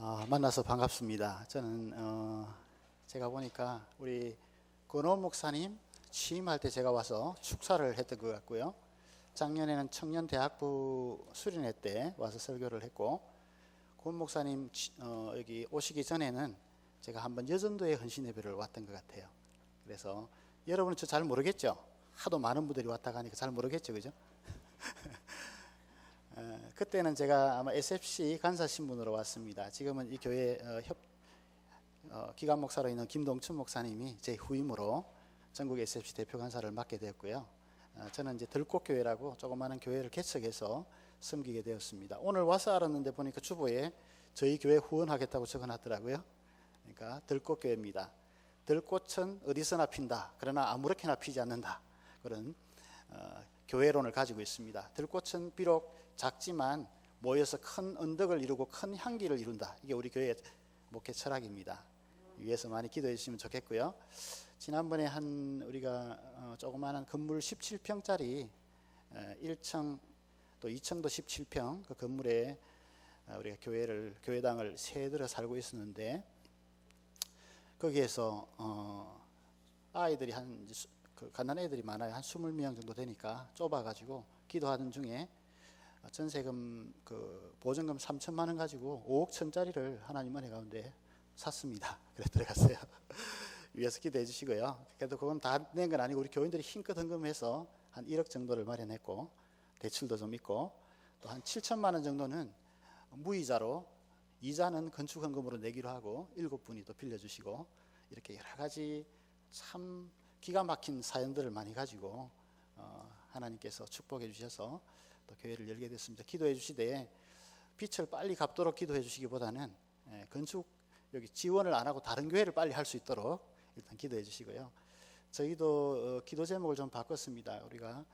만나서 반갑습니다. 저는 제가 보니까 우리 권원 목사님 취임할 때 제가 와서 축사를 했던 것 같고요. 작년에는 청년대학부 수련회 때 와서 설교를 했고, 권 목사님 여기 오시기 전에는 제가 한번 여전도의 헌신예배를 왔던 것 같아요. 그래서 여러분은 저 잘 모르겠죠? 하도 많은 분들이 왔다 가니까 잘 모르겠죠, 그죠? 그때는 제가 아마 SFC 간사 신분으로 왔습니다. 지금은 이 교회 기관 목사로 있는 김동춘 목사님이 제 후임으로 전국 SFC 대표 간사를 맡게 되었고요. 저는 이제 들꽃교회라고 조그마한 교회를 개척해서 섬기게 되었습니다. 오늘 와서 알았는데 보니까 주보에 저희 교회 후원하겠다고 적어놨더라고요. 그러니까 들꽃교회입니다. 들꽃은 어디서나 핀다. 그러나 아무렇게나 피지 않는다. 그런 교회론을 가지고 있습니다. 들꽃은 비록 작지만 모여서 큰 언덕을 이루고 큰 향기를 이룬다. 이게 우리 교회의 목회 철학입니다. 위에서 많이 기도해 주시면 좋겠고요. 지난번에 우리가 조그마한 건물 17평짜리 1층 또 2층도 17평 그 건물에 우리가 교회당을 세들어 살고 있었는데, 거기에서 아이들이 갓난 애들이 많아요. 한 20명 정도 되니까 좁아가지고 기도하는 중에 전세금 보증금 3천만 원 가지고 5억 천짜리를 하나님 은혜 가운데 샀습니다. 그래 들어갔어요. 위에서 기도해 주시고요. 그래도 그건 다 낸 건 아니고 우리 교인들이 힘껏 헌금해서 한 1억 정도를 마련했고, 대출도 좀 있고, 또 한 7천만 원 정도는 무이자로, 이자는 건축 헌금으로 내기로 하고 7분이 또 빌려주시고, 이렇게 여러 가지 참 기가 막힌 사연들을 많이 가지고 하나님께서 축복해 주셔서 또 교회를 열게 됐습니다. 기도해 주시되 빚을 빨리 갚도록 기도해 주시기보다는 건축 여기 지원을 안 하고 다른 교회를 빨리 할 수 있도록 일단 기도해 주시고요. 저희도 기도 제목을 좀 바꿨습니다. 우리가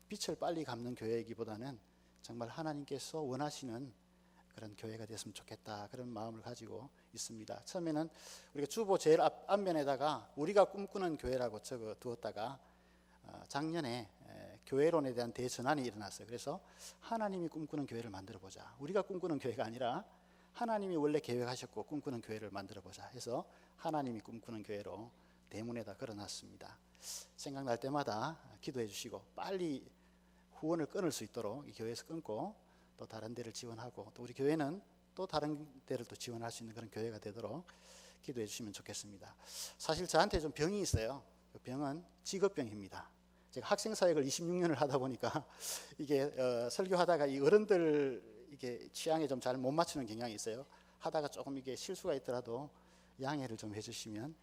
빚을 빨리 갚는 교회이기보다는 정말 하나님께서 원하시는 그런 교회가 됐으면 좋겠다, 그런 마음을 가지고 있습니다. 처음에는 우리가 주보 제일 앞면에다가 우리가 꿈꾸는 교회라고 적어 두었다가 작년에 교회론에 대한 대전환이 일어났어요. 그래서 하나님이 꿈꾸는 교회를 만들어 보자. 우리가 꿈꾸는 교회가 아니라 하나님이 원래 계획하셨고 꿈꾸는 교회를 만들어 보자 해서 하나님이 꿈꾸는 교회로 대문에다 걸어놨습니다. 생각날 때마다 기도해 주시고 빨리 후원을 끊을 수 있도록 이 교회에서 끊고 또 다른 데를 지원하고, 또 우리 교회는 또 다른 데를 또 지원할 수 있는 그런 교회가 되도록 기도해 주시면 좋겠습니다. 사실 저한테 좀 병이 있어요. 그 병은 직업병입니다. 제가 학생사역을 26년을 하다 보니까 이게 설교하다가 이 어른들 이게 취향에 좀 잘 못 맞추는 경향이 있어요. 하다가 조금 이게 실수가 있더라도 양해를 좀 해주시면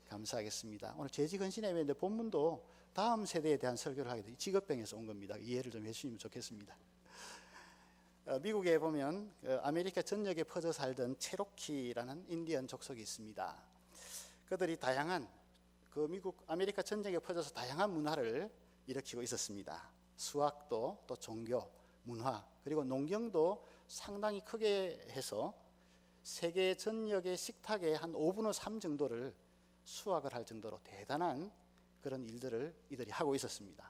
감사하겠습니다. 오늘 재직헌신예배인데 본문도 다음 세대에 대한 설교를 하게 돼요. 직업병에서 온 겁니다. 이해를 좀 해주시면 좋겠습니다. 미국에 보면 아메리카 전역에 퍼져 살던 체로키라는 인디언 족속이 있습니다. 그들이 다양한 미국 아메리카 전역에 퍼져서 다양한 문화를 일으키고 있었습니다. 수학도 또 종교, 문화, 그리고 농경도 상당히 크게 해서 세계 전역의 식탁의 한 5분의 3 정도를 수확을 할 정도로 대단한 그런 일들을 이들이 하고 있었습니다.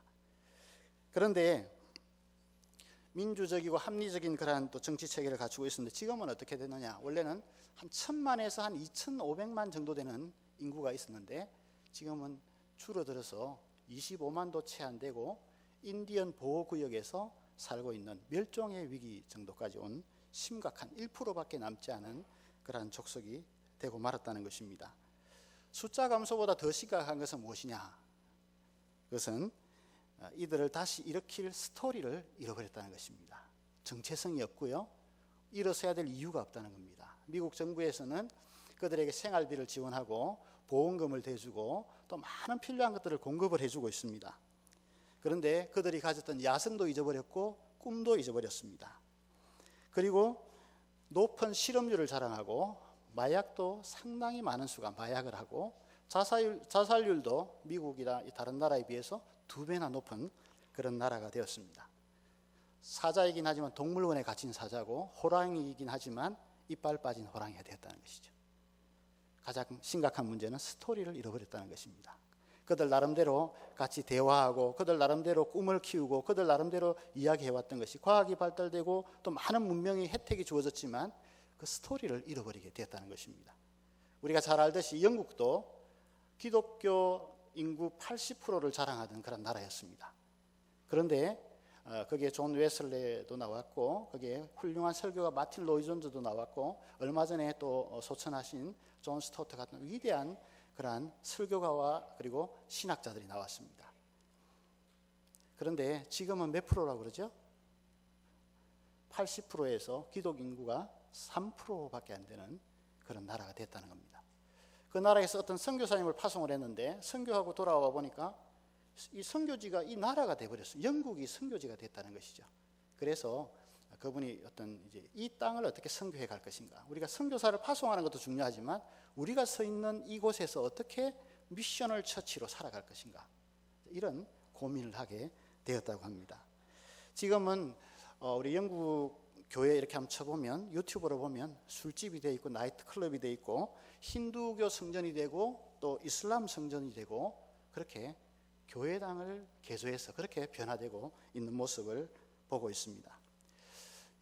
그런데 민주적이고 합리적인 그러한 또 정치 체계를 갖추고 있었는데 지금은 어떻게 되느냐? 원래는 한 1,000만에서 한 2,500만 정도 되는 인구가 있었는데 지금은 줄어들어서 25만도 채 안 되고 인디언 보호구역에서 살고 있는 멸종의 위기 정도까지 온 심각한 1%밖에 남지 않은 그러한 족속이 되고 말았다는 것입니다. 숫자 감소보다 더 심각한 것은 무엇이냐? 그것은 이들을 다시 일으킬 스토리를 잃어버렸다는 것입니다. 정체성이 없고요, 일어서야 될 이유가 없다는 겁니다. 미국 정부에서는 그들에게 생활비를 지원하고 보험금을 대주고 또 많은 필요한 것들을 공급을 해주고 있습니다. 그런데 그들이 가졌던 야성도 잊어버렸고 꿈도 잊어버렸습니다. 그리고 높은 실업률을 자랑하고 마약도 상당히 많은 수가 마약을 하고 자살률도 미국이나 다른 나라에 비해서 2배나 높은 그런 나라가 되었습니다. 사자이긴 하지만 동물원에 갇힌 사자고 호랑이이긴 하지만 이빨 빠진 호랑이가 되었다는 것이죠. 가장 심각한 문제는 스토리를 잃어버렸다는 것입니다. 그들 나름대로 같이 대화하고 그들 나름대로 꿈을 키우고 그들 나름대로 이야기해왔던 것이 과학이 발달되고 또 많은 문명의 혜택이 주어졌지만 그 스토리를 잃어버리게 되었다는 것입니다. 우리가 잘 알듯이 영국도 기독교 인구 80%를 자랑하던 그런 나라였습니다. 그런데 거기에 존 웨슬레도 나왔고, 거기에 훌륭한 설교가 마틴 로이존즈도 나왔고, 얼마 전에 또 소천하신 존 스토트 같은 위대한 그러한 설교가와 그리고 신학자들이 나왔습니다. 그런데 지금은 몇 프로라고 그러죠? 80%에서 기독 인구가 3%밖에 안 되는 그런 나라가 됐다는 겁니다. 그 나라에서 어떤 선교사님을 파송을 했는데 선교하고 돌아와 보니까 이 선교지가 이 나라가 돼버렸어요. 영국이 선교지가 됐다는 것이죠. 그래서 그분이 어떤 이제 이 땅을 어떻게 선교해 갈 것인가. 우리가 선교사를 파송하는 것도 중요하지만 우리가 서 있는 이곳에서 어떻게 미셔널 처치로 살아갈 것인가. 이런 고민을 하게 되었다고 합니다. 지금은 우리 영국 교회 이렇게 한번 쳐보면 유튜브로 보면 술집이 되어 있고 나이트클럽이 되어 있고 힌두교 성전이 되고 또 이슬람 성전이 되고 그렇게 교회당을 개조해서 그렇게 변화되고 있는 모습을 보고 있습니다.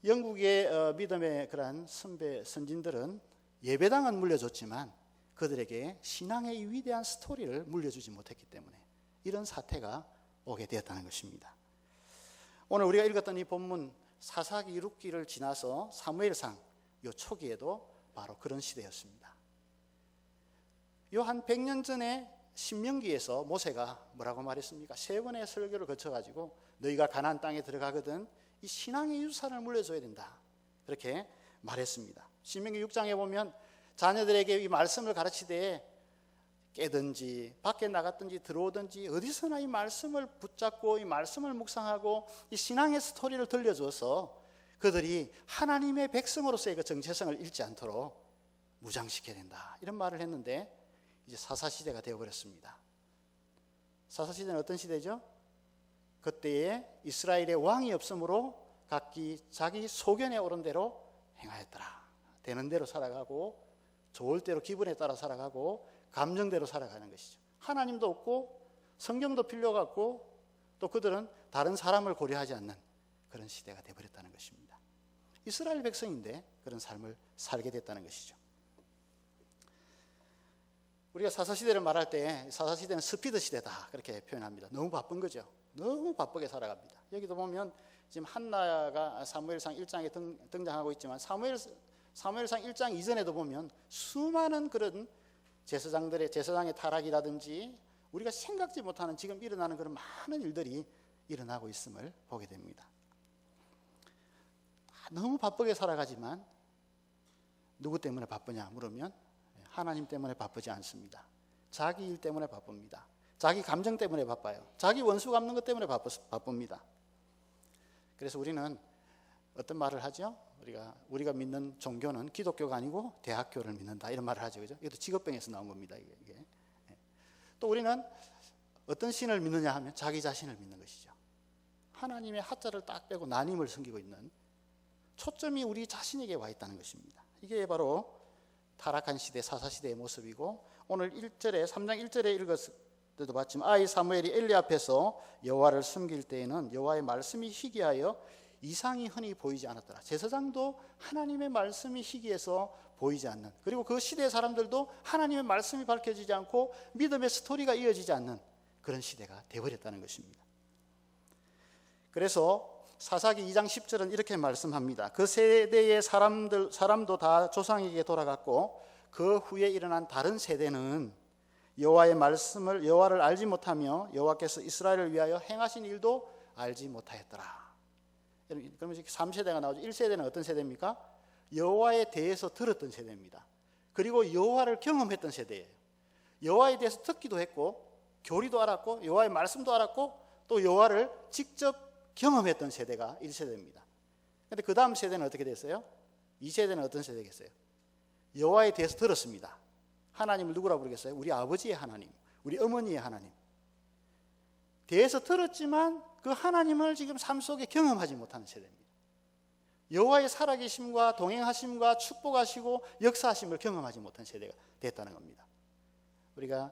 영국의 믿음의 그러한 선배 선진들은 예배당은 물려줬지만 그들에게 신앙의 위대한 스토리를 물려주지 못했기 때문에 이런 사태가 오게 되었다는 것입니다. 오늘 우리가 읽었던 이 본문 사사기 룻기를 지나서 사무엘상 요 초기에도 바로 그런 시대였습니다. 요 한 100년 전에 신명기에서 모세가 뭐라고 말했습니까? 3번의 설교를 거쳐가지고 너희가 가나안 땅에 들어가거든 이 신앙의 유산을 물려줘야 된다. 그렇게 말했습니다. 신명기 6장에 보면 자녀들에게 이 말씀을 가르치되 깨든지 밖에 나갔든지 들어오든지 어디서나 이 말씀을 붙잡고 이 말씀을 묵상하고 이 신앙의 스토리를 들려줘서 그들이 하나님의 백성으로서의 그 정체성을 잃지 않도록 무장시켜야 된다. 이런 말을 했는데 이제 사사시대가 되어버렸습니다. 사사시대는 어떤 시대죠? 그때에 이스라엘의 왕이 없으므로 각기 자기 소견에 오른 대로 행하였더라. 되는 대로 살아가고 좋을 대로 기분에 따라 살아가고 감정대로 살아가는 것이죠. 하나님도 없고 성경도 필요가 없고 또 그들은 다른 사람을 고려하지 않는 그런 시대가 되어버렸다는 것입니다. 이스라엘 백성인데 그런 삶을 살게 됐다는 것이죠. 우리가 사사시대를 말할 때 사사시대는 스피드 시대다 그렇게 표현합니다. 너무 바쁜 거죠. 너무 바쁘게 살아갑니다. 여기도 보면 지금 한나가 사무엘상 1장에 등장하고 있지만 사무엘상 1장 이전에도 보면 수많은 그런 제사장의 타락이라든지 우리가 생각지 못하는 지금 일어나는 그런 많은 일들이 일어나고 있음을 보게 됩니다. 너무 바쁘게 살아가지만 누구 때문에 바쁘냐 물으면 하나님 때문에 바쁘지 않습니다. 자기 일 때문에 바쁩니다. 자기 감정 때문에 바빠요. 자기 원수 갚는 것 때문에 바쁩니다. 그래서 우리는 어떤 말을 하죠? 우리가 믿는 종교는 기독교가 아니고 대학교를 믿는다 이런 말을 하죠. 그죠? 이것도 직업병에서 나온 겁니다. 이게. 또 우리는 어떤 신을 믿느냐 하면 자기 자신을 믿는 것이죠. 하나님의 하자를 딱 빼고 나님을 섬기고 있는 초점이 우리 자신에게 와 있다는 것입니다. 이게 바로 타락한 시대 사사시대의 모습이고 오늘 1절에 3장 1절에 읽었을 때도 봤지만 아이 사무엘이 엘리 앞에서 여호와를 섬길 때에는 여호와의 말씀이 희귀하여 이상이 흔히 보이지 않았더라. 제사장도 하나님의 말씀이 희귀해서 보이지 않는 그리고 그 시대의 사람들도 하나님의 말씀이 밝혀지지 않고 믿음의 스토리가 이어지지 않는 그런 시대가 되어버렸다는 것입니다. 그래서 사사기 2장 10절은 이렇게 말씀합니다. 그 세대의 사람도 다 조상에게 돌아갔고 그 후에 일어난 다른 세대는 여호와를 알지 못하며 여호와께서 이스라엘을 위하여 행하신 일도 알지 못하였더라. 그러면 3세대가 나오죠. 1세대는 어떤 세대입니까? 여호와에 대해서 들었던 세대입니다. 그리고 여호와를 경험했던 세대예요. 여호와에 대해서 듣기도 했고 교리도 알았고 여호와의 말씀도 알았고 또 여호와를 직접 경험했던 세대가 1세대입니다. 그런데 그 다음 세대는 어떻게 됐어요? 2세대는 어떤 세대겠어요? 여호와에 대해서 들었습니다. 하나님을 누구라고 부르겠어요? 우리 아버지의 하나님, 우리 어머니의 하나님. 대해서 들었지만 그 하나님을 지금 삶 속에 경험하지 못하는 세대입니다. 여호와의 살아계심과 동행하심과 축복하시고 역사하심을 경험하지 못한 세대가 됐다는 겁니다. 우리가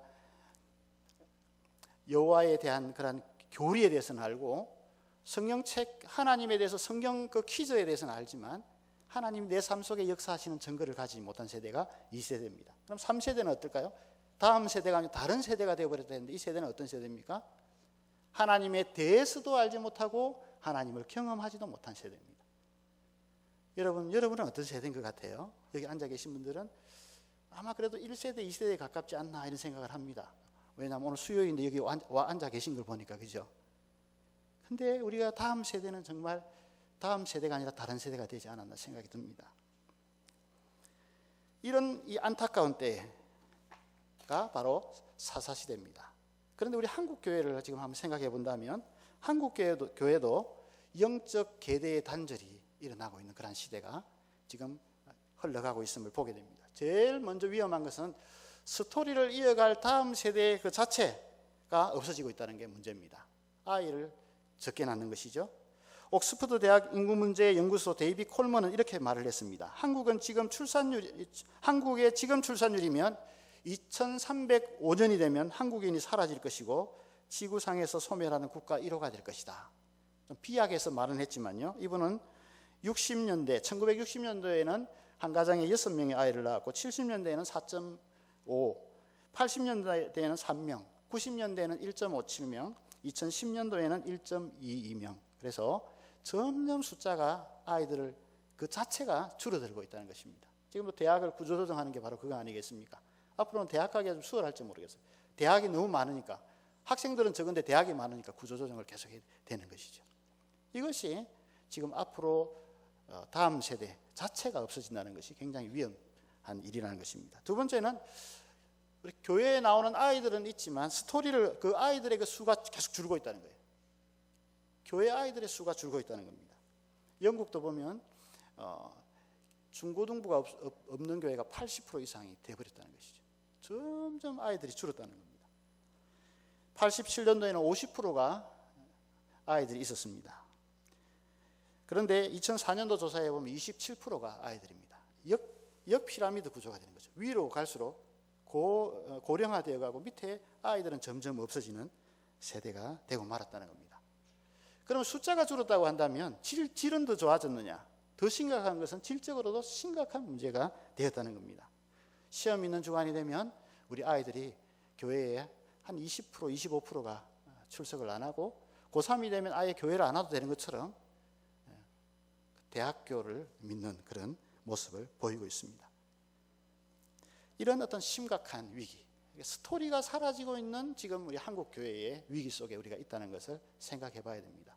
여호와에 대한 그런 교리에 대해서는 알고 성경책 하나님에 대해서 성경 그 퀴즈에 대해서는 알지만 하나님 내 삶 속에 역사하시는 증거를 가지지 못한 세대가 2세대입니다. 그럼 3세대는 어떨까요? 다음 세대가 아니라 다른 세대가 되어버렸다는데 이 세대는 어떤 세대입니까? 하나님에 대해서도 알지 못하고 하나님을 경험하지도 못한 세대입니다. 여러분은 어떤 세대인 것 같아요? 여기 앉아 계신 분들은 아마 그래도 1세대, 2세대에 가깝지 않나 이런 생각을 합니다. 왜냐하면 오늘 수요일인데 여기 와 앉아 계신 걸 보니까, 그죠? 근데 우리가 다음 세대는 정말 다음 세대가 아니라 다른 세대가 되지 않았나 생각이 듭니다. 이런 이 안타까운 때가 바로 사사시대입니다. 그런데 우리 한국교회를 지금 한번 생각해 본다면 한국교회도 영적 계대의 단절이 일어나고 있는 그런 시대가 지금 흘러가고 있음을 보게 됩니다. 제일 먼저 위험한 것은 스토리를 이어갈 다음 세대 그 자체가 없어지고 있다는 게 문제입니다. 아이를 적게 낳는 것이죠. 옥스퍼드 대학 인구문제 연구소 데이비 콜먼은 이렇게 말을 했습니다. 한국의 지금 출산율이면 2305년이 되면 한국인이 사라질 것이고 지구상에서 소멸하는 국가 1호가 될 것이다. 좀 비약해서 말은 했지만요. 이분은 1960년도에는 한 가정에 6명의 아이를 낳았고 70년대에는 4.5, 80년대에는 3명, 90년대에는 1.57명, 2010년도에는 1.22명. 그래서 점점 숫자가 아이들을 그 자체가 줄어들고 있다는 것입니다. 지금도 대학을 구조조정하는 게 바로 그거 아니겠습니까? 앞으로는 대학 가기가 좀 수월할지 모르겠어요. 대학이 너무 많으니까, 학생들은 적은데 대학이 많으니까 구조조정을 계속 해야 되는 것이죠. 이것이 지금 앞으로 다음 세대 자체가 없어진다는 것이 굉장히 위험한 일이라는 것입니다. 두 번째는 우리 교회에 나오는 아이들은 있지만 스토리를 그 아이들의 그 수가 계속 줄고 있다는 거예요. 교회 아이들의 수가 줄고 있다는 겁니다. 영국도 보면 중고등부가 없는 교회가 80% 이상이 되어버렸다는 것이죠. 점점 아이들이 줄었다는 겁니다. 87년도에는 50%가 아이들이 있었습니다. 그런데 2004년도 조사에 보면 27%가 아이들입니다. 역 피라미드 구조가 되는 거죠. 위로 갈수록 고령화되어 가고 밑에 아이들은 점점 없어지는 세대가 되고 말았다는 겁니다. 그럼 숫자가 줄었다고 한다면 질은 더 좋아졌느냐? 더 심각한 것은 질적으로도 심각한 문제가 되었다는 겁니다. 시험 있는 주간이 되면 우리 아이들이 교회에 한 20%, 25%가 출석을 안 하고 고3이 되면 아예 교회를 안 와도 되는 것처럼 대학교를 믿는 그런 모습을 보이고 있습니다. 이런 어떤 심각한 위기, 스토리가 사라지고 있는 지금 우리 한국 교회의 위기 속에 우리가 있다는 것을 생각해 봐야 됩니다.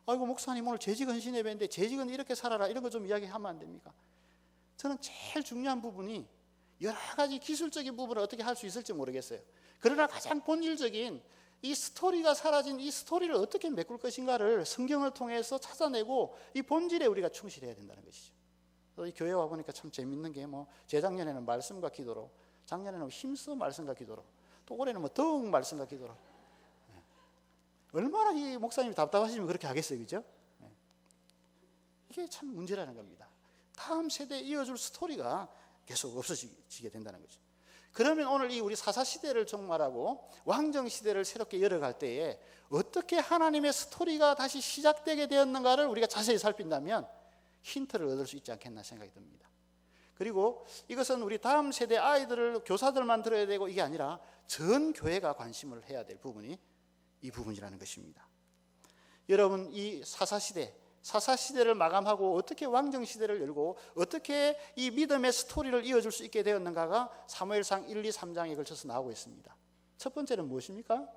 아이고 목사님 오늘 재직헌신 예배인데 재직은 이렇게 살아라 이런 거 좀 이야기하면 안 됩니까? 저는 제일 중요한 부분이 여러 가지 기술적인 부분을 어떻게 할 수 있을지 모르겠어요. 그러나 가장 본질적인 이 스토리가 사라진 이 스토리를 어떻게 메꿀 것인가를 성경을 통해서 찾아내고 이 본질에 우리가 충실해야 된다는 것이죠. 이 교회 와 보니까 참 재밌는 게 재작년에는 말씀과 기도로, 작년에는 힘써 말씀과 기도로, 또 올해는 더욱 말씀과 기도로. 얼마나 이 목사님이 답답하시면 그렇게 하겠어요, 그죠? 이게 참 문제라는 겁니다. 다음 세대에 이어줄 스토리가 계속 없어지게 된다는 거죠. 그러면 오늘 이 우리 사사시대를 종말하고 왕정시대를 새롭게 열어갈 때에 어떻게 하나님의 스토리가 다시 시작되게 되었는가를 우리가 자세히 살핀다면 힌트를 얻을 수 있지 않겠나 생각이 듭니다. 그리고 이것은 우리 다음 세대 아이들을 교사들만 들어야 되고 이게 아니라 전 교회가 관심을 해야 될 부분이 이 부분이라는 것입니다. 여러분 이 사사시대를 마감하고 어떻게 왕정시대를 열고 어떻게 이 믿음의 스토리를 이어줄 수 있게 되었는가가 사무엘상 1, 2, 3장에 걸쳐서 나오고 있습니다. 첫 번째는 무엇입니까?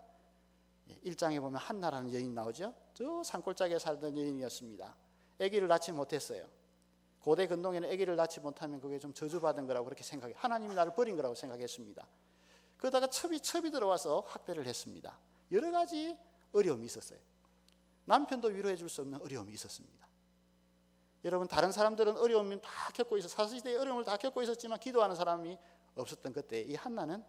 1장에 보면 한나라는 여인 나오죠. 저 산골짜기에 살던 여인이었습니다. 아기를 낳지 못했어요. 고대 근동에는 아기를 낳지 못하면 그게 좀 저주받은 거라고 그렇게 생각해요. 하나님이 나를 버린 거라고 생각했습니다. 그러다가 첩이 들어와서 학대를 했습니다. 여러 가지 어려움이 있었어요. 남편도 위로해 줄 수 없는 어려움이 있었습니다. 여러분 다른 사람들은 어려움을 다 겪고 있어 사사시대의 어려움을 다 겪고 있었지만 기도하는 사람이 없었던 그때 이 한나는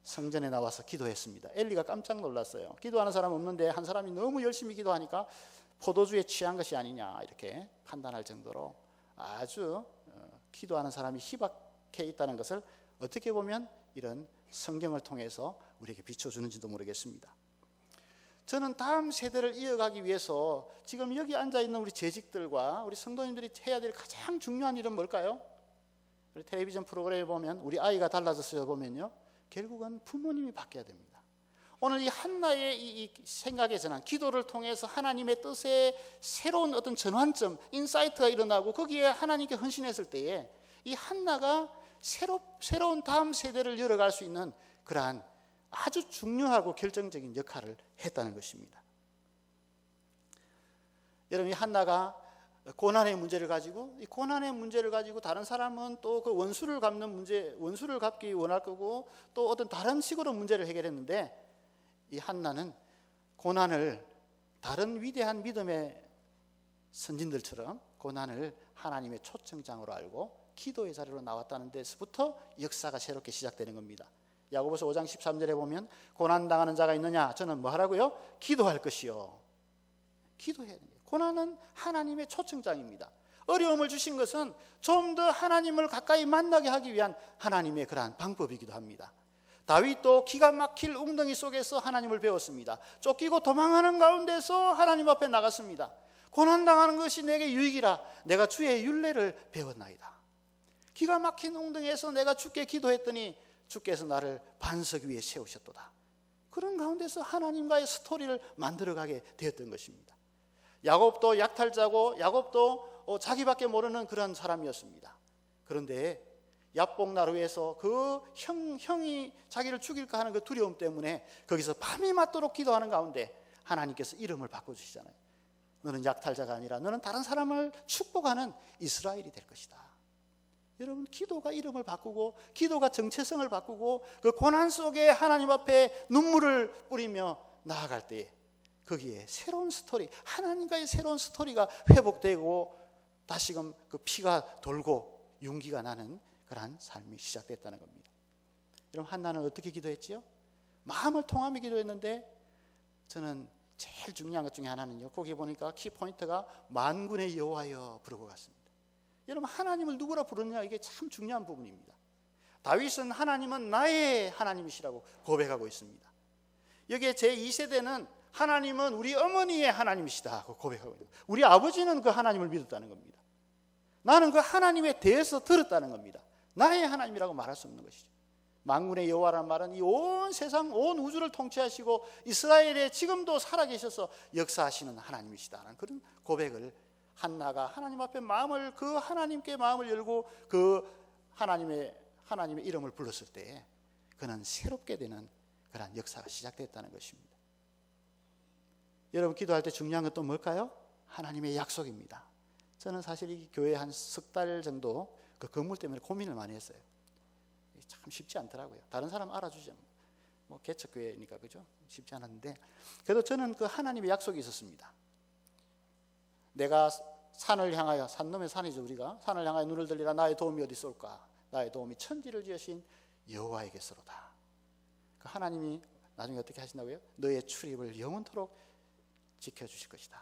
성전에 나와서 기도했습니다. 엘리가 깜짝 놀랐어요. 기도하는 사람 없는데 한 사람이 너무 열심히 기도하니까 포도주에 취한 것이 아니냐 이렇게 판단할 정도로 아주 기도하는 사람이 희박해 있다는 것을 어떻게 보면 이런 성경을 통해서 우리에게 비춰주는지도 모르겠습니다. 저는 다음 세대를 이어가기 위해서 지금 여기 앉아있는 우리 재직들과 우리 성도님들이 해야 될 가장 중요한 일은 뭘까요? 우리 텔레비전 프로그램에 보면 우리 아이가 달라졌어요 보면요, 결국은 부모님이 바뀌어야 됩니다. 오늘 이 한나의 이 생각의 전환, 기도를 통해서 하나님의 뜻에 새로운 어떤 전환점, 인사이트가 일어나고 거기에 하나님께 헌신했을 때에 이 한나가 새로운 다음 세대를 열어갈 수 있는 그러한 아주 중요하고 결정적인 역할을 했다는 것입니다. 여러분, 이 한나가 고난의 문제를 가지고, 이 고난의 문제를 가지고 다른 사람은 또 그 원수를 갚는 문제, 원수를 갚기 원할 거고 또 어떤 다른 식으로 문제를 해결했는데, 이 한나는 고난을 다른 위대한 믿음의 선진들처럼 고난을 하나님의 초청장으로 알고 기도의 자리로 나왔다는 데서부터 역사가 새롭게 시작되는 겁니다. 야고보서 5장 13절에 보면 고난당하는 자가 있느냐? 저는 뭐 하라고요? 기도할 것이요. 기도해야 돼요. 고난은 하나님의 초청장입니다. 어려움을 주신 것은 좀 더 하나님을 가까이 만나게 하기 위한 하나님의 그러한 방법이기도 합니다. 다윗도 기가 막힐 웅덩이 속에서 하나님을 배웠습니다. 쫓기고 도망하는 가운데서 하나님 앞에 나갔습니다. 고난당하는 것이 내게 유익이라 내가 주의 율례를 배웠나이다. 기가 막힌 웅덩이에서 내가 주께 기도했더니 주께서 나를 반석 위에 세우셨도다. 그런 가운데서 하나님과의 스토리를 만들어가게 되었던 것입니다. 야곱도 약탈자고 야곱도 자기밖에 모르는 그런 사람이었습니다. 그런데 야복나루에서 그 형이 자기를 죽일까 하는 그 두려움 때문에 거기서 밤이 맞도록 기도하는 가운데 하나님께서 이름을 바꿔주시잖아요. 너는 약탈자가 아니라 너는 다른 사람을 축복하는 이스라엘이 될 것이다. 여러분, 기도가 이름을 바꾸고 기도가 정체성을 바꾸고 그 고난 속에 하나님 앞에 눈물을 뿌리며 나아갈 때 거기에 새로운 스토리, 하나님과의 새로운 스토리가 회복되고 다시금 그 피가 돌고 윤기가 나는 그러한 삶이 시작됐다는 겁니다. 여러분, 한나는 어떻게 기도했지요? 마음을 통하며 기도했는데 저는 제일 중요한 것 중에 하나는요, 거기 보니까 키포인트가 만군의 여호와여 부르고 갔습니다. 여러분, 하나님을 누구라 부르느냐, 이게 참 중요한 부분입니다. 다윗은 하나님은 나의 하나님이시라고 고백하고 있습니다. 여기에 제2세대는 하나님은 우리 어머니의 하나님이시다 고백하고 있습니다. 우리 아버지는 그 하나님을 믿었다는 겁니다. 나는 그 하나님에 대해서 들었다는 겁니다. 나의 하나님이라고 말할 수 없는 것이죠. 만군의 여호와라는 말은 이 온 세상, 온 우주를 통치하시고 이스라엘에 지금도 살아계셔서 역사하시는 하나님이시다는 그런 고백을 한나가 하나님 앞에 마음을, 그 하나님께 마음을 열고 그 하나님의 이름을 불렀을 때 그는 새롭게 되는 그런 역사가 시작됐다는 것입니다. 여러분, 기도할 때 중요한 건 또 뭘까요? 하나님의 약속입니다. 저는 사실 이 교회 한 석 달 정도 그 건물 때문에 고민을 많이 했어요. 참 쉽지 않더라고요. 다른 사람 알아주죠. 뭐 개척교회니까, 그죠? 쉽지 않았는데 그래도 저는 그 하나님의 약속이 있었습니다. 내가 산을 향하여, 산 놈의 산이죠, 우리가 산을 향하여 눈을 들리라. 나의 도움이 어디 있을까? 나의 도움이 천지를 지으신 여호와에게서로다. 그 하나님이 나중에 어떻게 하신다고요? 너의 출입을 영원토록 지켜주실 것이다.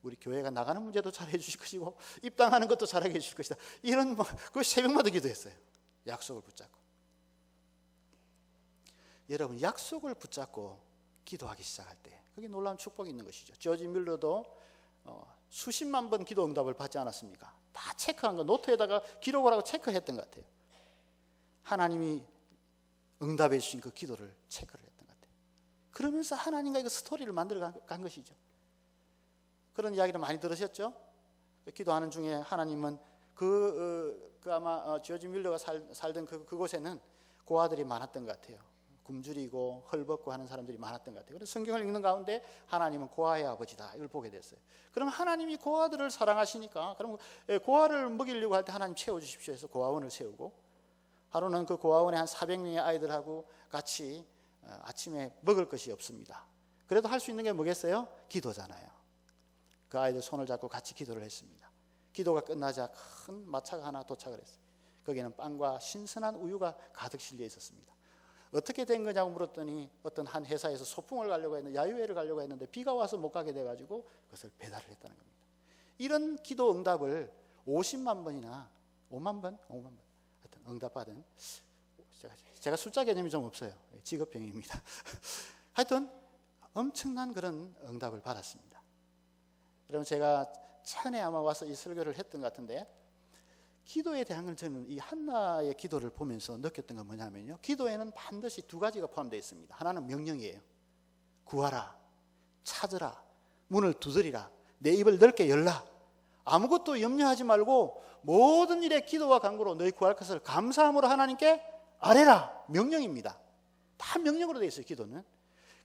우리 교회가 나가는 문제도 잘해 주실 것이고 입당하는 것도 잘하게 해주실 것이다. 이런 그 새벽마다 기도했어요. 약속을 붙잡고. 여러분, 약속을 붙잡고 기도하기 시작할 때 그게 놀라운 축복이 있는 것이죠. 조지 밀러도 수십만 번 기도 응답을 받지 않았습니까? 다 체크한 거, 노트에다가 기록을 하고 체크했던 것 같아요. 하나님이 응답해 주신 그 기도를 체크를 했던 것 같아요. 그러면서 하나님과 그 스토리를 만들어 간 것이죠. 그런 이야기를 많이 들으셨죠? 기도하는 중에 하나님은 아마 조지 밀러가 살던 그곳에는 고아들이 많았던 것 같아요. 굶주리고 헐벗고 하는 사람들이 많았던 것 같아요. 그래서 성경을 읽는 가운데 하나님은 고아의 아버지다, 이걸 보게 됐어요. 그럼 하나님이 고아들을 사랑하시니까 그럼 고아를 먹이려고 할 때 하나님 채워주십시오 해서 고아원을 세우고, 하루는 그 고아원에 한 400명의 아이들하고 같이 아침에 먹을 것이 없습니다. 그래도 할 수 있는 게 뭐겠어요? 기도잖아요. 그 아이들 손을 잡고 같이 기도를 했습니다. 기도가 끝나자 큰 마차가 하나 도착을 했어요. 거기에는 빵과 신선한 우유가 가득 실려 있었습니다. 어떻게 된 거냐고 물었더니 어떤 한 회사에서 소풍을 가려고 했는데, 야유회를 가려고 했는데 비가 와서 못 가게 돼가지고 그것을 배달을 했다는 겁니다. 이런 기도 응답을 50만 번이나 5만 번 하여튼 응답받은, 제가 숫자 개념이 좀 없어요. 직업병입니다. 하여튼 엄청난 그런 응답을 받았습니다. 여러분, 제가 전에 아마 와서 이 설교를 했던 것 같은데, 기도에 대한 걸 저는 이 한나의 기도를 보면서 느꼈던 건 뭐냐면요, 기도에는 반드시 두 가지가 포함되어 있습니다. 하나는 명령이에요. 구하라, 찾으라, 문을 두드리라, 내 입을 넓게 열라. 아무것도 염려하지 말고 모든 일에 기도와 간구로 너희 구할 것을 감사함으로 하나님께 아뢰라. 명령입니다. 다 명령으로 되어 있어요, 기도는.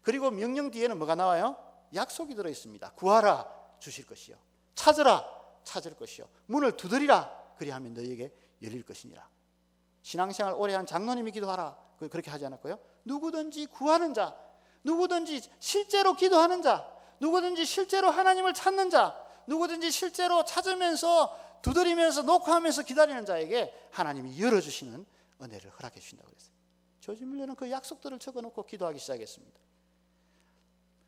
그리고 명령 뒤에는 뭐가 나와요? 약속이 들어 있습니다. 구하라, 주실 것이요. 찾으라, 찾을 것이요. 문을 두드리라, 그리하면 너희에게 열릴 것이니라. 신앙생활 오래 한 장로님이 기도하라, 그렇게 하지 않았고요. 누구든지 구하는 자, 누구든지 실제로 기도하는 자, 누구든지 실제로 하나님을 찾는 자, 누구든지 실제로 찾으면서 두드리면서 녹화하면서 기다리는 자에게 하나님이 열어주시는 은혜를 허락해 주신다고 그랬어요. 조지 뮬러는 그 약속들을 적어놓고 기도하기 시작했습니다.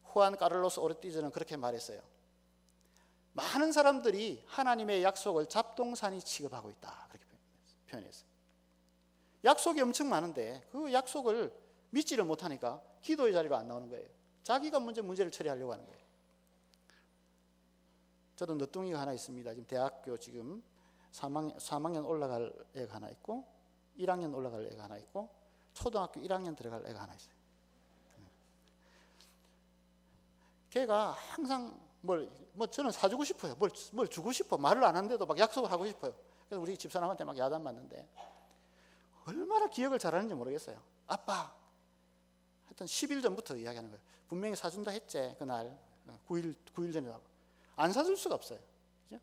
후안 카를로스 오르티즈는 그렇게 말했어요. 많은 사람들이 하나님의 약속을 잡동사니 취급하고 있다, 그렇게 표현했어요. 약속이 엄청 많은데 그 약속을 믿지를 못하니까 기도의 자리로 안 나오는 거예요. 자기가 먼저 문제를 처리하려고 하는 거예요. 저도 늦둥이가 하나 있습니다. 지금 대학교 지금 3학년 올라갈 애가 하나 있고 1학년 올라갈 애가 하나 있고 초등학교 1학년 들어갈 애가 하나 있어요. 걔가 항상 저는 사주고 싶어요. 뭘 주고 싶어. 말을 안 하는데도 막 약속을 하고 싶어요. 그래서 우리 집사람한테 막 야단 맞는데 얼마나 기억을 잘하는지 모르겠어요. 아빠, 하여튼 10일 전부터 이야기하는 거예요. 분명히 사준다 했지, 그날 9일 전에. 안 사줄 수가 없어요. 그죠?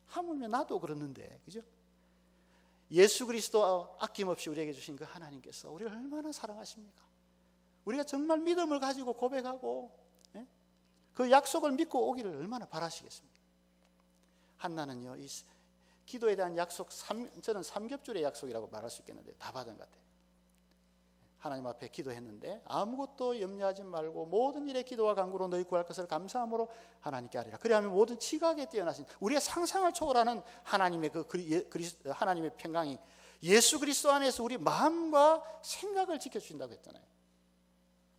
하물며 나도 그랬는데, 그죠? 예수 그리스도 아낌없이 우리에게 주신 그 하나님께서 우리를 얼마나 사랑하십니까? 우리가 정말 믿음을 가지고 고백하고 그 약속을 믿고 오기를 얼마나 바라시겠습니까? 한나는요, 이 기도에 대한 약속, 저는 삼겹줄의 약속이라고 말할 수 있겠는데 다 받은 것 같아요. 하나님 앞에 기도했는데 아무것도 염려하지 말고 모든 일에 기도와 간구로 너희 구할 것을 감사함으로 하나님께 아뢰라. 그리하면 모든 지각에 뛰어나신 우리의 상상을 초월하는 하나님의 하나님의 평강이 예수 그리스도 안에서 우리 마음과 생각을 지켜주신다고 했잖아요.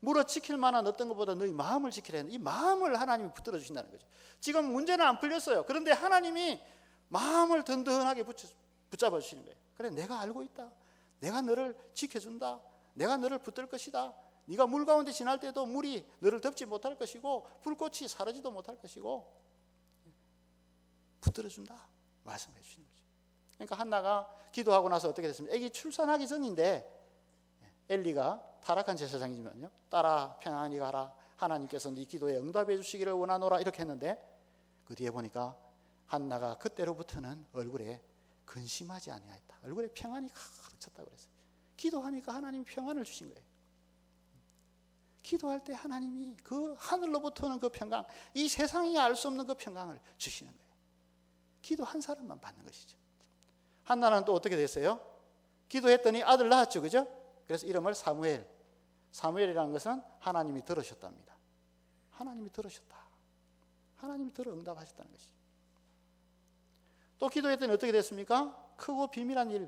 물어 지킬 만한 어떤 것보다 너희 마음을 지키라 했는데 이 마음을 하나님이 붙들어 주신다는 거죠. 지금 문제는 안 풀렸어요. 그런데 하나님이 마음을 든든하게 붙잡아 주시는 거예요. 그래, 내가 알고 있다. 내가 너를 지켜준다. 내가 너를 붙들 것이다. 네가 물 가운데 지날 때도 물이 너를 덮지 못할 것이고 불꽃이 사르지도 못할 것이고 붙들어준다 말씀해 주시는 거죠. 그러니까 한나가 기도하고 나서 어떻게 됐습니까? 아기 출산하기 전인데 엘리가 타락한 제사장이면요, 따라 평안히 가라, 하나님께서 네 기도에 응답해 주시기를 원하노라, 이렇게 했는데 그 뒤에 보니까 한나가 그때로부터는 얼굴에 근심하지 아니하였다. 얼굴에 평안이 가득 찼다고 그랬어요. 기도하니까 하나님이 평안을 주신 거예요. 기도할 때 하나님이 그 하늘로부터 오는 그 평강, 이 세상이 알 수 없는 그 평강을 주시는 거예요. 기도 한 사람만 받는 것이죠. 한나는 또 어떻게 됐어요? 기도했더니 아들 낳았죠, 그죠? 그래서 이름을 사무엘. 사무엘이라는 것은 하나님이 들으셨답니다. 하나님이 들으셨다. 하나님이 들어 응답하셨다는 것이죠. 또 기도했더니 어떻게 됐습니까? 크고 비밀한 일,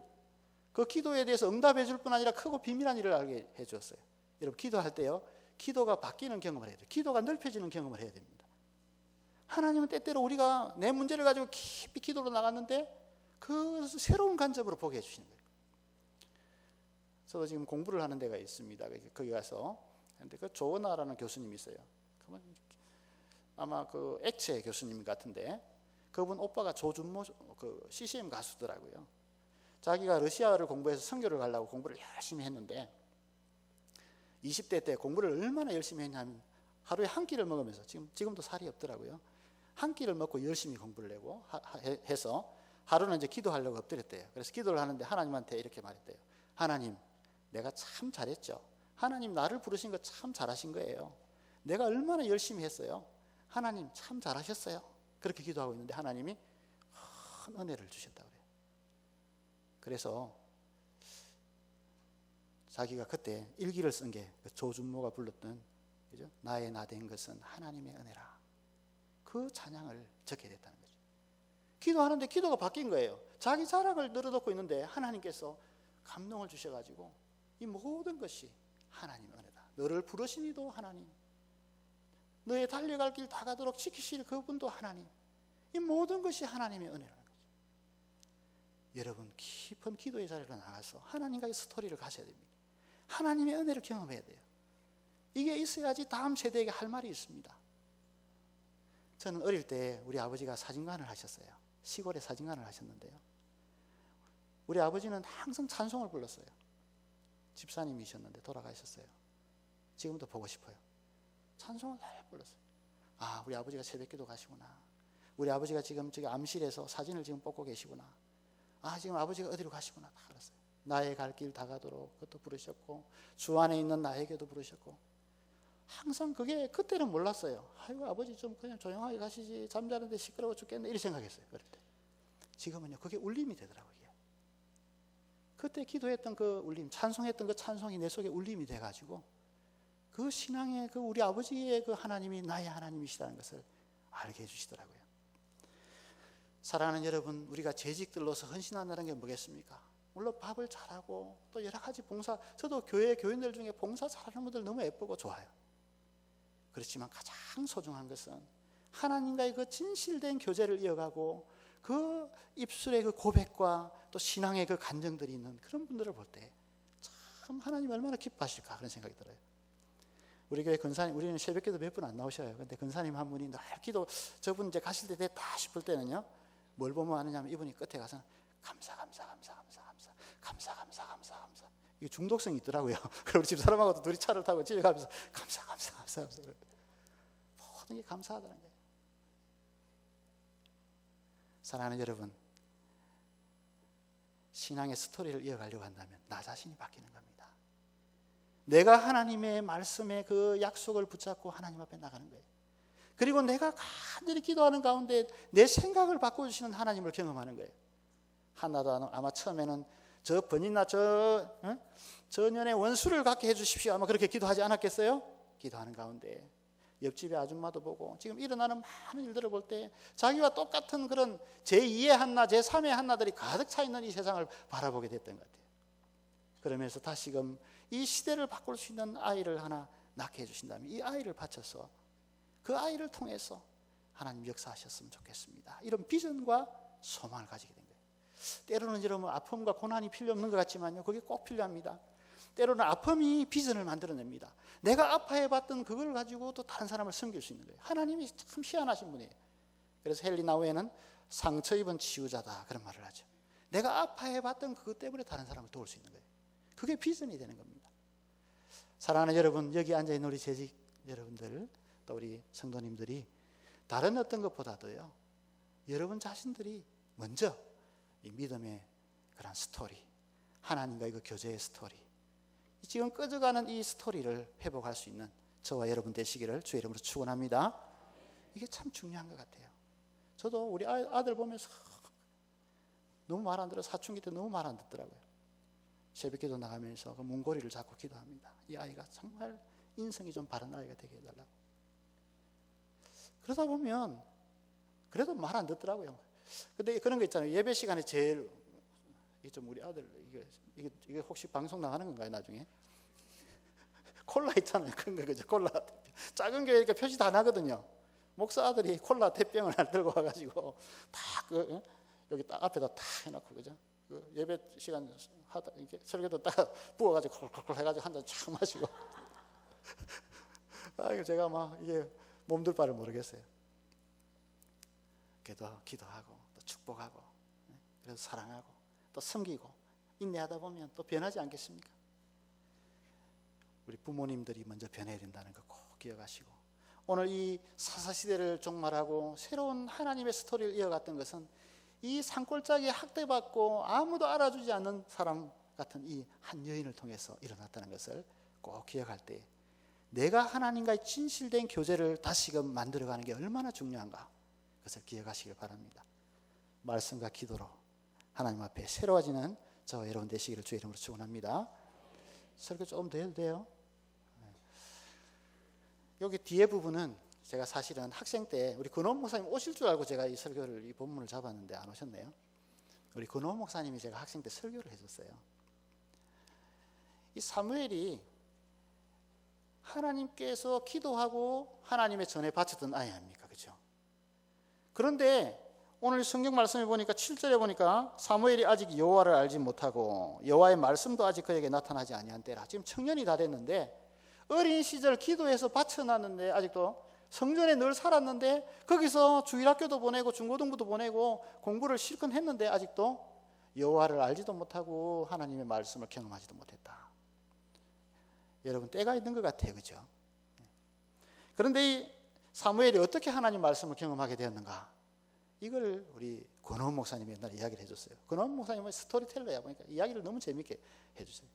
그 기도에 대해서 응답해 줄 뿐 아니라 크고 비밀한 일을 알게 해 주었어요. 여러분, 기도할 때요, 기도가 바뀌는 경험을 해야 돼요. 기도가 넓혀지는 경험을 해야 됩니다. 하나님은 때때로 우리가 내 문제를 가지고 깊이 기도로 나갔는데 그 새로운 관점으로 보게 해주시는 거예요. 저도 지금 공부를 하는 데가 있습니다. 거기 가서 근데 그 조은아라는 교수님이 있어요. 그분 아마 그 액체 교수님 같은데 그분 오빠가 조준모 그 CCM 가수더라고요. 자기가 러시아어를 공부해서 선교를 가려고 공부를 열심히 했는데 20대 때 공부를 얼마나 열심히 했냐면 하루에 한 끼를 먹으면서 지금도 살이 없더라고요. 한 끼를 먹고 열심히 공부를 해서 하루는 이제 기도하려고 엎드렸대요. 그래서 기도를 하는데 하나님한테 이렇게 말했대요. 하나님, 내가 참 잘했죠. 하나님, 나를 부르신 거 참 잘하신 거예요. 내가 얼마나 열심히 했어요. 하나님, 참 잘하셨어요. 그렇게 기도하고 있는데 하나님이 큰 은혜를 주셨다고 그래요. 그래서 자기가 그때 일기를 쓴 게 조준모가 불렀던, 그죠? 나의 나 된 것은 하나님의 은혜라. 그 찬양을 적게 됐다는 거죠. 기도하는데 기도가 바뀐 거예요. 자기 자랑을 늘어놓고 있는데 하나님께서 감동을 주셔가지고 이 모든 것이 하나님의 은혜다. 너를 부르신 이도 하나님, 너의 달려갈 길 다 가도록 지키실 그분도 하나님. 이 모든 것이 하나님의 은혜라는 거죠. 여러분 깊은 기도의 자리로 나가서 하나님과의 스토리를 가셔야 됩니다. 하나님의 은혜를 경험해야 돼요. 이게 있어야지 다음 세대에게 할 말이 있습니다. 저는 어릴 때 우리 아버지가 사진관을 하셨어요. 시골에 사진관을 하셨는데요, 우리 아버지는 항상 찬송을 불렀어요. 집사님이셨는데 돌아가셨어요. 지금도 보고 싶어요. 찬송을 잘 불렀어요. 아, 우리 아버지가 새벽기도 가시구나. 우리 아버지가 지금 저기 암실에서 사진을 지금 뽑고 계시구나. 아, 지금 아버지가 어디로 가시구나. 다 알았어요. 나의 갈 길 다 가도록 그것도 부르셨고, 주 안에 있는 나에게도 부르셨고. 항상 그게 그때는 몰랐어요. 아이고, 아버지 좀 그냥 조용하게 가시지, 잠자는데 시끄러워 죽겠네, 이렇게 생각했어요. 그럴 때. 지금은요, 그게 울림이 되더라고요. 그때 기도했던 그 울림, 찬송했던 그 찬송이 내 속에 울림이 돼가지고 그 신앙의 그 우리 아버지의 그 하나님이 나의 하나님이시다는 것을 알게 해주시더라고요. 사랑하는 여러분, 우리가 재직들로서 헌신한다는 게 뭐겠습니까? 물론 밥을 잘하고 또 여러 가지 봉사, 저도 교회 교인들 중에 봉사 잘하는 분들 너무 예쁘고 좋아요. 그렇지만 가장 소중한 것은 하나님과의 그 진실된 교제를 이어가고 그 입술의 그 고백과 또 신앙의 그 간증들이 있는 그런 분들을 볼 때 참 하나님 얼마나 기뻐하실까 그런 생각이 들어요. 우리 교회 근사님, 우리는 새벽기도 몇 분 안 나오셔요. 근데 근사님 한 분이 늘 기도, 저분 이제 가실 때 됐다 싶을 때는요, 뭘 보면 하느냐면 이분이 끝에 가서 감사. 이게 중독성이 있더라고요. 그리고 우리 집사람하고도 둘이 차를 타고 집에 가면서 감사. 모든 게 감사하다는 거예요. 사랑하는 여러분, 신앙의 스토리를 이어가려고 한다면 나 자신이 바뀌는 겁니다. 내가 하나님의 말씀에 그 약속을 붙잡고 하나님 앞에 나가는 거예요. 그리고 내가 간절히 기도하는 가운데 내 생각을 바꿔주시는 하나님을 경험하는 거예요. 하나도 아마 처음에는 저 번이나 저 년의 원수를 갖게 해주십시오, 아마 그렇게 기도하지 않았겠어요? 기도하는 가운데 옆집의 아줌마도 보고 지금 일어나는 많은 일들을 볼 때 자기와 똑같은 그런 제2의 한나, 제3의 한나들이 가득 차 있는 이 세상을 바라보게 됐던 것 같아요. 그러면서 다시금 이 시대를 바꿀 수 있는 아이를 하나 낳게 해주신다면 이 아이를 바쳐서 그 아이를 통해서 하나님 역사하셨으면 좋겠습니다. 이런 비전과 소망을 가지게 된 거예요. 때로는 여러분 아픔과 고난이 필요 없는 것 같지만요, 그게 꼭 필요합니다. 때로는 아픔이 비전을 만들어냅니다. 내가 아파해봤던 그걸 가지고 또 다른 사람을 섬길 수 있는 거예요. 하나님이 참 희한하신 분이에요. 그래서 헨리 나우에는 상처 입은 치유자다 그런 말을 하죠. 내가 아파해봤던 그것 때문에 다른 사람을 도울 수 있는 거예요. 그게 비전이 되는 겁니다. 사랑하는 여러분, 여기 앉아있는 우리 재직 여러분들, 또 우리 성도님들이 다른 어떤 것보다도요, 여러분 자신들이 먼저 이 믿음의 그런 스토리, 하나님과의 그 교제의 스토리, 지금 꺼져가는 이 스토리를 회복할 수 있는 저와 여러분 되시기를 주의 이름으로 축원합니다. 이게 참 중요한 것 같아요. 저도 우리 아들 보면서 너무 말 안 들어, 사춘기 때 너무 말 안 듣더라고요. 새벽기도 나가면서 그 문고리를 잡고 기도합니다. 이 아이가 정말 인성이 좀 바른 아이가 되게 해달라고. 그러다 보면 그래도 말 안 듣더라고요. 근데 그런 거 있잖아요. 예배 시간에 제일 이게 좀 우리 아들 이게 혹시 방송 나가는 건가요 나중에? 콜라 있잖아요. 큰 거 그죠? 콜라 작은 교회니까 표시 다 나거든요. 목사 아들이 콜라 대병을 하나 들고 와가지고 딱 여기 딱 앞에다 딱 해놓고 그죠? 그 예배 시간 하다 이렇게 설교도 딱 부어가지고 콜콜콜 해가지고 한 잔 쫙 마시고. 아, 제가 막 이게 몸둘 바를 모르겠어요. 기도하고 또 축복하고, 그래서 사랑하고 또 섬기고 인내하다 보면 또 변하지 않겠습니까? 우리 부모님들이 먼저 변해야 된다는 거 꼭 기억하시고, 오늘 이 사사시대를 종말하고 새로운 하나님의 스토리를 이어갔던 것은 이 산골짜기에 학대받고 아무도 알아주지 않는 사람 같은 이 한 여인을 통해서 일어났다는 것을 꼭 기억할 때 내가 하나님과의 진실된 교제를 다시금 만들어가는 게 얼마나 중요한가, 그것을 기억하시길 바랍니다. 말씀과 기도로 하나님 앞에 새로워지는 저와 여러분 되시기를 주의 이름으로 축원합니다. 설교 조금 더 해도 돼요? 여기 뒤에 부분은 제가 사실은 학생 때 우리 근원 목사님 오실 줄 알고 제가 이 설교를, 이 본문을 잡았는데 안 오셨네요. 우리 근원 목사님이 제가 학생 때 설교를 해줬어요. 이 사무엘이 하나님께서 기도하고 하나님의 전에 바쳤던 아이 아닙니까? 그렇죠? 그런데 오늘 성경 말씀에 보니까 7절에 보니까 사무엘이 아직 여호와를 알지 못하고 여호와의 말씀도 아직 그에게 나타나지 아니한 때라. 지금 청년이 다 됐는데 어린 시절 기도해서 바쳐놨는데 아직도 성전에 늘 살았는데 거기서 주일학교도 보내고 중고등부도 보내고 공부를 실컷 했는데 아직도 여호와를 알지도 못하고 하나님의 말씀을 경험하지도 못했다. 여러분 때가 있는 것 같아요. 그죠? 그런데 이 사무엘이 어떻게 하나님 말씀을 경험하게 되었는가? 이걸 우리 권호원 목사님이 옛날에 이야기를 해줬어요. 권호원 목사님은 스토리텔러야 보니까 이야기를 너무 재밌게 해주세요.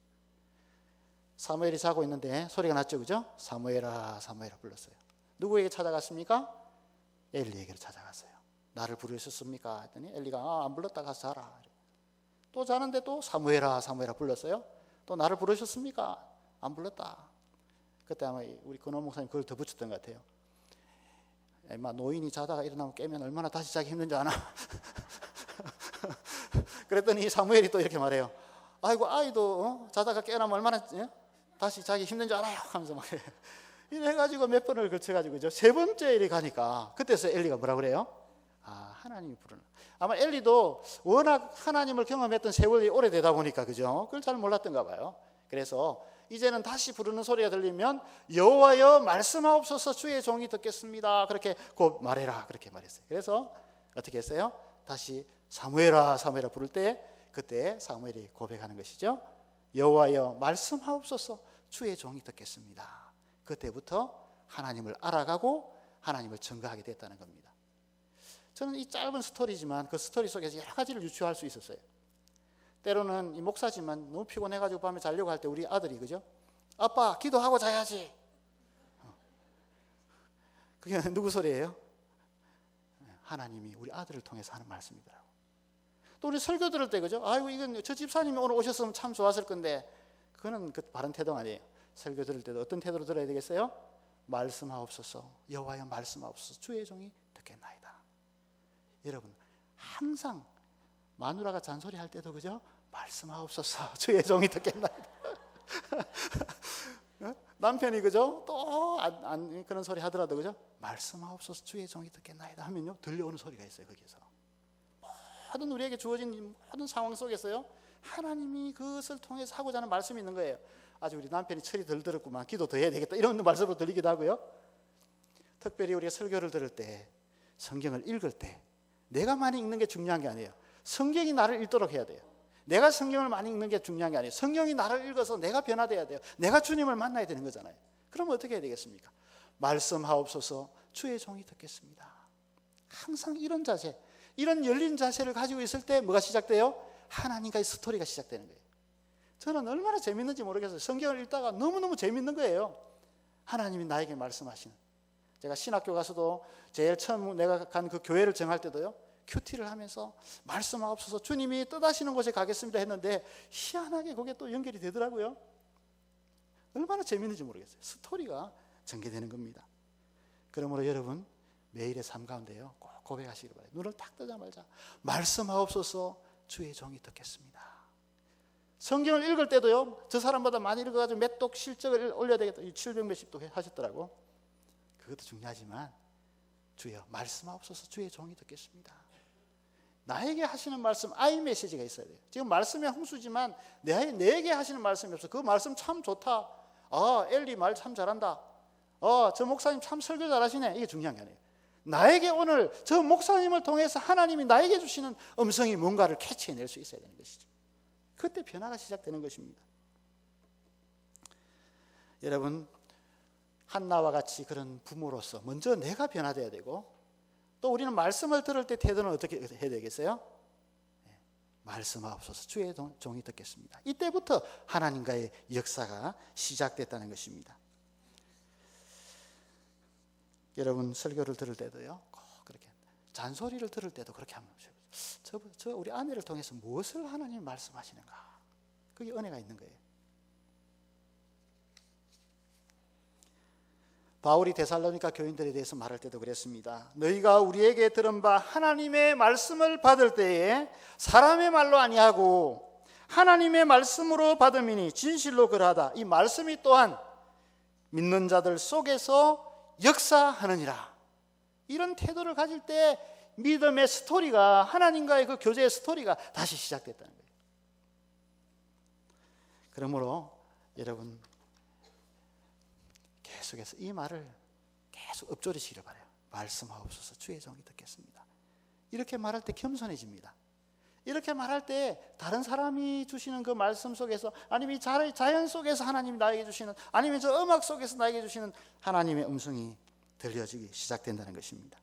사무엘이 자고 있는데 소리가 났죠. 그죠? 사무엘아 사무엘아 불렀어요. 누구에게 찾아갔습니까? 엘리에게로 찾아갔어요. 나를 부르셨습니까? 했더니 엘리가 안 불렀다 가서 자라. 또 자는데 또 사무엘아 사무엘아 불렀어요. 또 나를 부르셨습니까? 안 불렀다. 그때 아마 우리 권호원 목사님 그걸 더 붙였던 것 같아요. 노인이 자다가 일어나면 깨면 얼마나 다시 자기 힘든지 아나? 그랬더니 사무엘이 또 이렇게 말해요. 아이고 아이도 자다가 깨어나면 얼마나 다시 자기 힘든지 알아요? 하면서 막 이래가지고 몇 번을 거쳐가지고 그죠? 세 번째 일이 가니까 그때서 엘리가 뭐라 그래요? 하나님이 부르는. 아마 엘리도 워낙 하나님을 경험했던 세월이 오래되다 보니까 그죠? 그걸 잘 몰랐던가 봐요. 그래서 이제는 다시 부르는 소리가 들리면 여호와여 말씀하옵소서 주의 종이 듣겠습니다. 그렇게 곧 말해라 그렇게 말했어요. 그래서 어떻게 했어요? 다시 사무엘아 사무엘아 부를 때 그때 사무엘이 고백하는 것이죠. 여호와여 말씀하옵소서 주의 종이 듣겠습니다. 그때부터 하나님을 알아가고 하나님을 증거하게 됐다는 겁니다. 저는 이 짧은 스토리지만 그 스토리 속에서 여러 가지를 유추할 수 있었어요. 때로는 이 목사지만 너무 피곤해가지고 밤에 자려고 할 때 우리 아들이 그죠? 아빠 기도하고 자야지. 그게 누구 소리예요? 하나님이 우리 아들을 통해서 하는 말씀이더라고. 또 우리 설교 들을 때 그죠? 아이고 이건 저 집사님이 오늘 오셨으면 참 좋았을 건데 그거는 그 바른 태도가 아니에요. 설교 들을 때도 어떤 태도로 들어야 되겠어요? 말씀하옵소서 여호와여 말씀하옵소서 주의 종이 듣겠나이다. 여러분 항상 마누라가 잔소리할 때도 그죠? 말씀하옵소서 주의 종이 듣겠나이다. 남편이 그죠? 또 안 그런 소리 하더라도 그죠? 말씀하옵소서 주의 종이 듣겠나이다 하면요 들려오는 소리가 있어요. 거기서 모든 우리에게 주어진 모든 상황 속에서요 하나님이 그것을 통해서 하고자 하는 말씀이 있는 거예요. 아주 우리 남편이 철이 덜 들었구만 기도 더 해야 되겠다 이런 말씀으로 들리기도 하고요. 특별히 우리가 설교를 들을 때 성경을 읽을 때 내가 많이 읽는 게 중요한 게 아니에요. 성경이 나를 읽도록 해야 돼요. 내가 성경을 많이 읽는 게 중요한 게 아니에요. 성경이 나를 읽어서 내가 변화돼야 돼요. 내가 주님을 만나야 되는 거잖아요. 그럼 어떻게 해야 되겠습니까? 말씀하옵소서 주의 종이 듣겠습니다. 항상 이런 자세, 이런 열린 자세를 가지고 있을 때 뭐가 시작돼요? 하나님과의 스토리가 시작되는 거예요. 저는 얼마나 재밌는지 모르겠어요. 성경을 읽다가 너무너무 재밌는 거예요. 하나님이 나에게 말씀하시는. 제가 신학교 가서도 제일 처음 내가 간 그 교회를 정할 때도요 큐티를 하면서 말씀하옵소서 주님이 뜻하시는 곳에 가겠습니다 했는데 희한하게 그게 또 연결이 되더라고요. 얼마나 재밌는지 모르겠어요. 스토리가 전개되는 겁니다. 그러므로 여러분 매일의 삶 가운데요 꼭 고백하시기 바랍니다. 눈을 딱 뜨자마자 말씀하옵소서 주의 종이 듣겠습니다. 성경을 읽을 때도요 저 사람보다 많이 읽어가지고 몇 독 실적을 올려야 되겠다 700몇십 독 하셨더라고. 그것도 중요하지만 주여 말씀하옵소서 주의 종이 듣겠습니다. 나에게 하시는 말씀 아이 메시지가 있어야 돼요. 지금 말씀의 홍수지만 내게 하시는 말씀이 없어. 그 말씀 참 좋다. 엘리 말 참 잘한다. 저 목사님 참 설교 잘하시네. 이게 중요한 게 아니에요. 나에게 오늘 저 목사님을 통해서 하나님이 나에게 주시는 음성이 뭔가를 캐치해낼 수 있어야 되는 것이죠. 그때 변화가 시작되는 것입니다. 여러분 한나와 같이 그런 부모로서 먼저 내가 변화돼야 되고 또 우리는 말씀을 들을 때 태도는 어떻게 해야 되겠어요? 말씀하옵소서 주의 종이 듣겠습니다. 이때부터 하나님과의 역사가 시작됐다는 것입니다. 여러분 설교를 들을 때도요 꼭 그렇게 잔소리를 들을 때도 그렇게 하면 저 우리 아내를 통해서 무엇을 하나님이 말씀하시는가 그게 은혜가 있는 거예요. 바울이 데살로니가 교인들에 대해서 말할 때도 그랬습니다. 너희가 우리에게 들은 바 하나님의 말씀을 받을 때에 사람의 말로 아니하고 하나님의 말씀으로 받음이니 진실로 그러하다. 이 말씀이 또한 믿는 자들 속에서 역사하느니라. 이런 태도를 가질 때 믿음의 스토리가, 하나님과의 그 교제의 스토리가 다시 시작됐다는 거예요. 그러므로 여러분 계속해서 이 말을 계속 읊조리시기를 바라요. 말씀하옵소서, 주의 종이 듣겠습니다. 이렇게 말할 때 겸손해집니다. 이렇게 말할 때 다른 사람이 주시는 그 말씀 속에서, 아니면 이 자연 속에서 하나님이 나에게 주시는, 아니면 저 음악 속에서 나에게 주시는 하나님의 음성이 들려지기 시작된다는 것입니다.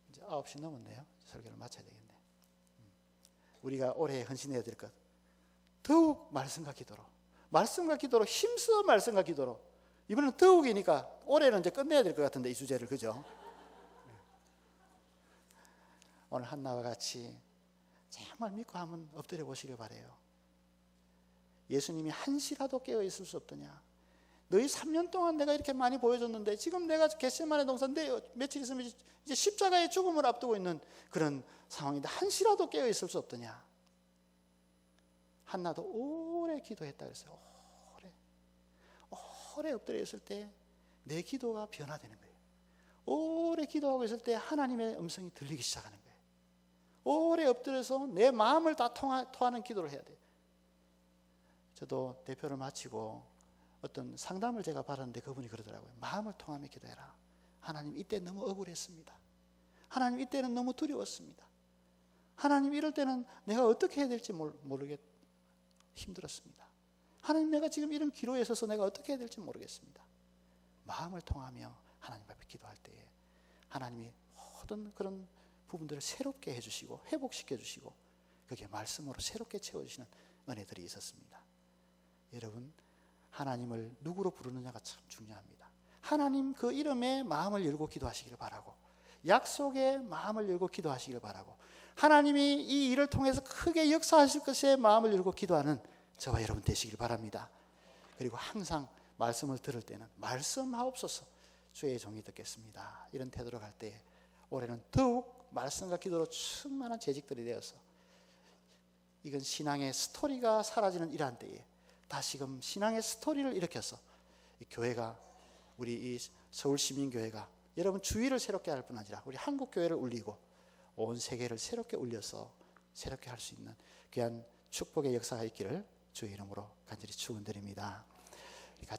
이제 9시 넘었네요. 설교를 마쳐야 되겠네. 우리가 올해 헌신해야 될 것, 더욱 말씀과 기도로, 말씀과 기도로, 힘써 말씀과 기도로. 이번에는 더욱이니까 올해는 이제 끝내야 될 것 같은데, 이 주제를. 그죠? 오늘 한나와 같이 정말 믿고 한번 엎드려 보시길 바라요. 예수님이 한시라도 깨어 있을 수 없더냐? 너희 3년 동안 내가 이렇게 많이 보여줬는데 지금 내가 겟세마네 동산 며칠 있으면 이제 십자가의 죽음을 앞두고 있는 그런 상황인데 한시라도 깨어 있을 수 없더냐? 한나도 오래 기도했다 그랬어요. 오래 엎드려 있을 때 내 기도가 변화되는 거예요. 오래 기도하고 있을 때 하나님의 음성이 들리기 시작하는 거예요. 오래 엎드려서 내 마음을 다 토하는 기도를 해야 돼요. 저도 대표를 마치고 어떤 상담을 제가 받았는데 그분이 그러더라고요. 마음을 통하며 기도해라. 하나님, 이때 너무 억울했습니다. 하나님, 이때는 너무 두려웠습니다. 하나님, 이럴 때는 내가 어떻게 해야 될지 모르겠 힘들었습니다. 하나님, 내가 지금 이런 기로에 서서 내가 어떻게 해야 될지 모르겠습니다. 마음을 통하며 하나님 앞에 기도할 때에 하나님이 모든 그런 부분들을 새롭게 해주시고 회복시켜 주시고 그게 말씀으로 새롭게 채워주시는 은혜들이 있었습니다. 여러분, 하나님을 누구로 부르느냐가 참 중요합니다. 하나님 그 이름에 마음을 열고 기도하시기를 바라고, 약속에 마음을 열고 기도하시기를 바라고, 하나님이 이 일을 통해서 크게 역사하실 것에 마음을 열고 기도하는 저와 여러분 되시길 바랍니다. 그리고 항상 말씀을 들을 때는 말씀하옵소서, 주의 종이 듣겠습니다. 이런 태도로 갈 때 올해는 더욱 말씀과 기도로 충만한 재직들이 되어서 이건 신앙의 스토리가 사라지는 이러한 때에 다시금 신앙의 스토리를 일으켜서 이 교회가, 우리 이 서울시민교회가 여러분 주위를 새롭게 할 뿐 아니라 우리 한국교회를 울리고 온 세계를 새롭게 울려서 새롭게 할 수 있는 귀한 축복의 역사가 있기를 주의 이름으로 간절히 축원드립니다.